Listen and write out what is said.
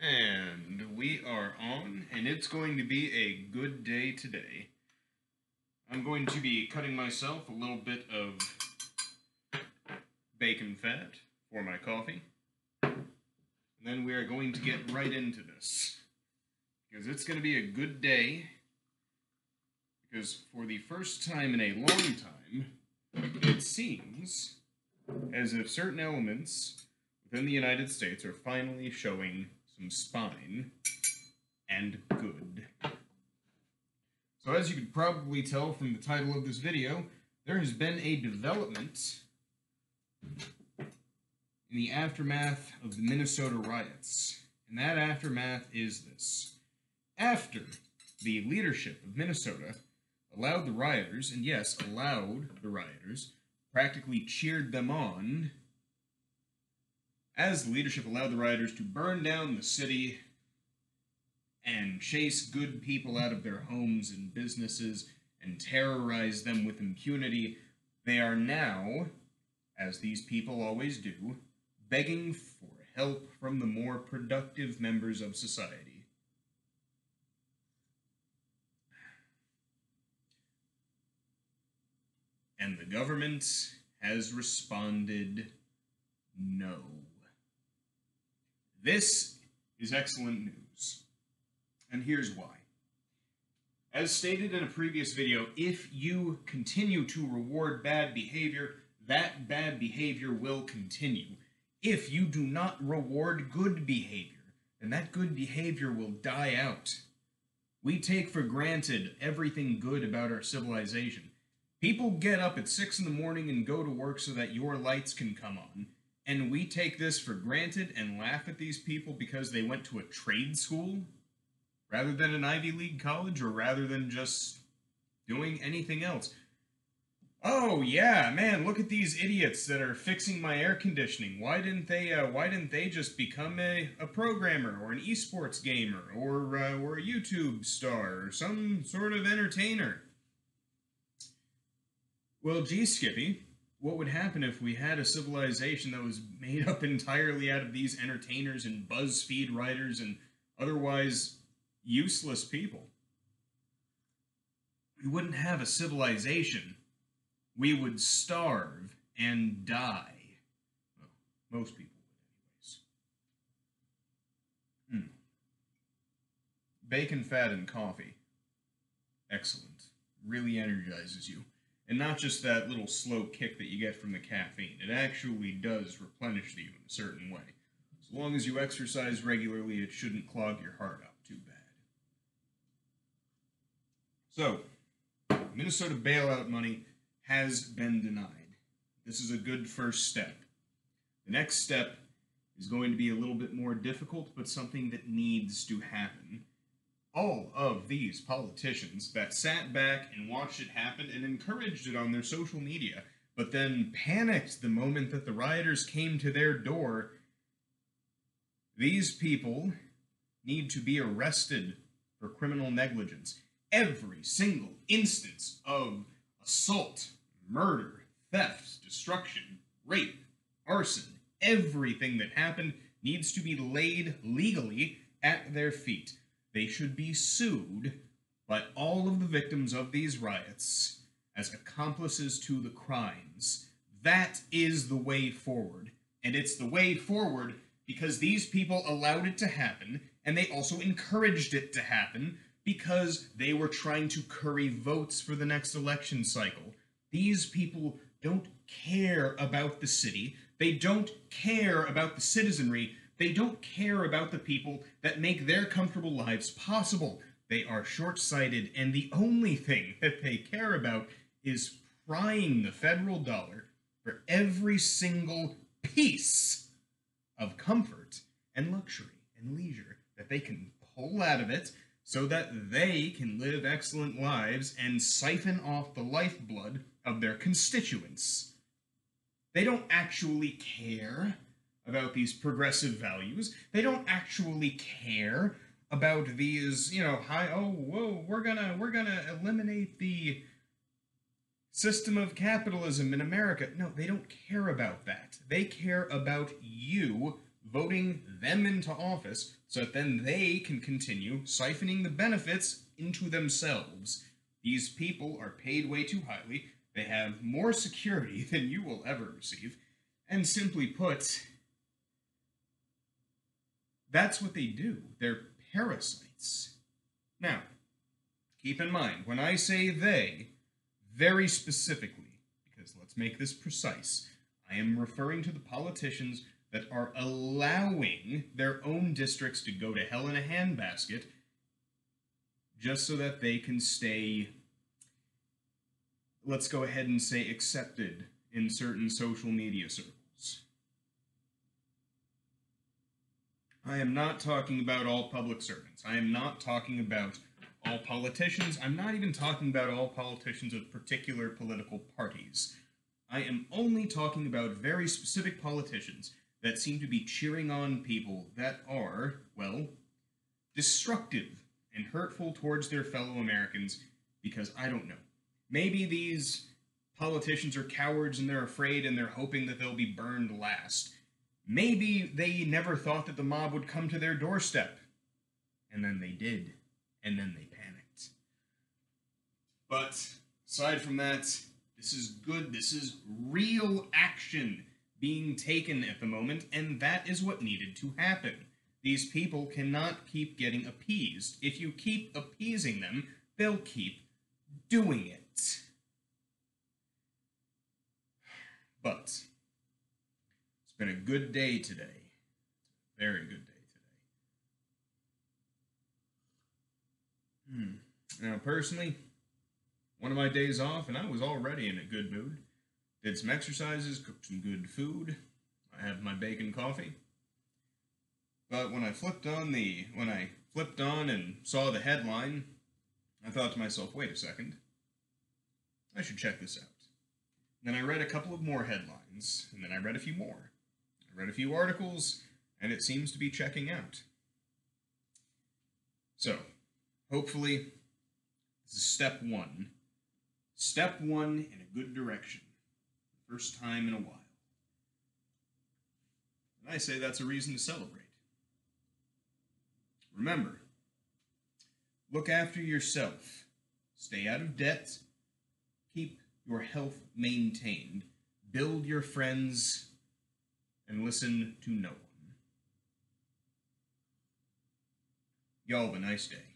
And we are on, and it's going to be a good day today. I'm going to be cutting myself a little bit of bacon fat for my coffee. And then we are going to get right into this. Because it's going to be a good day. Because for the first time in a long time, it seems as if certain elements within the United States are finally showing some spine and good. So as you could probably tell from the title of this video, there has been a development in the aftermath of the Minnesota riots. And that aftermath is this. After the leadership of Minnesota allowed the rioters, and yes, allowed the rioters, practically cheered them on, as the leadership allowed the rioters to burn down the city and chase good people out of their homes and businesses and terrorize them with impunity, they are now, as these people always do, begging for help from the more productive members of society. And the government has responded no. This is excellent news. And here's why. As stated in a previous video, if you continue to reward bad behavior, that bad behavior will continue. If you do not reward good behavior, then that good behavior will die out. We take for granted everything good about our civilization. People get up at 6 in the morning and go to work so that your lights can come on. And we take this for granted and laugh at these people because they went to a trade school rather than an Ivy League college, or rather than just doing anything else. Oh yeah, man, look at these idiots that are fixing my air conditioning. Why didn't they just become a programmer or an esports gamer or a YouTube star or some sort of entertainer? Well, gee, Skippy, what would happen if we had a civilization that was made up entirely out of these entertainers and BuzzFeed writers and otherwise useless people? We wouldn't have a civilization. We would starve and die. Well, most people would, anyways. Bacon, fat, and coffee. Excellent. Really energizes you. And not just that little slow kick that you get from the caffeine. It actually does replenish you in a certain way. As long as you exercise regularly, it shouldn't clog your heart up too bad. So, Minnesota bailout money has been denied. This is a good first step. The next step is going to be a little bit more difficult, but something that needs to happen. All of these politicians that sat back and watched it happen and encouraged it on their social media, but then panicked the moment that the rioters came to their door, these people need to be arrested for criminal negligence. Every single instance of assault, murder, theft, destruction, rape, arson, everything that happened needs to be laid legally at their feet. They should be sued by all of the victims of these riots as accomplices to the crimes. That is the way forward. And it's the way forward because these people allowed it to happen, and they also encouraged it to happen because they were trying to curry votes for the next election cycle. These people don't care about the city. They don't care about the citizenry. They don't care about the people that make their comfortable lives possible. They are short-sighted, and the only thing that they care about is prying the federal dollar for every single piece of comfort and luxury and leisure that they can pull out of it so that they can live excellent lives and siphon off the lifeblood of their constituents. They don't actually care about these progressive values. They don't actually care about these, we're gonna eliminate the system of capitalism in America. No, they don't care about that. They care about you, voting them into office so that then they can continue siphoning the benefits into themselves. These people are paid way too highly, they have more security than you will ever receive, and simply put, that's what they do. They're parasites. Now, keep in mind, when I say they, very specifically, because let's make this precise, I am referring to the politicians that are allowing their own districts to go to hell in a handbasket just so that they can stay, let's go ahead and say, accepted in certain social media circles. I am not talking about all public servants. I am not talking about all politicians. I'm not even talking about all politicians of particular political parties. I am only talking about very specific politicians that seem to be cheering on people that are, well, destructive and hurtful towards their fellow Americans because, I don't know, maybe these politicians are cowards and they're afraid and they're hoping that they'll be burned last. Maybe they never thought that the mob would come to their doorstep. And then they did. And then they panicked. But aside from that, this is good. This is real action being taken at the moment, and that is what needed to happen. These people cannot keep getting appeased. If you keep appeasing them, they'll keep doing it. But it's been a good day today. Very good day today. Now, personally, one of my days off, and I was already in a good mood. Did some exercises, cooked some good food. I had my bacon coffee. But when I flipped on and saw the headline, I thought to myself, wait a second, I should check this out. Then I read a couple of more headlines, and then I read a few more. I read a few articles, and it seems to be checking out. So, hopefully, this is step one. Step one in a good direction. First time in a while. And I say that's a reason to celebrate. Remember, look after yourself. Stay out of debt. Keep your health maintained. Build your friends. And listen to no one. Y'all have a nice day.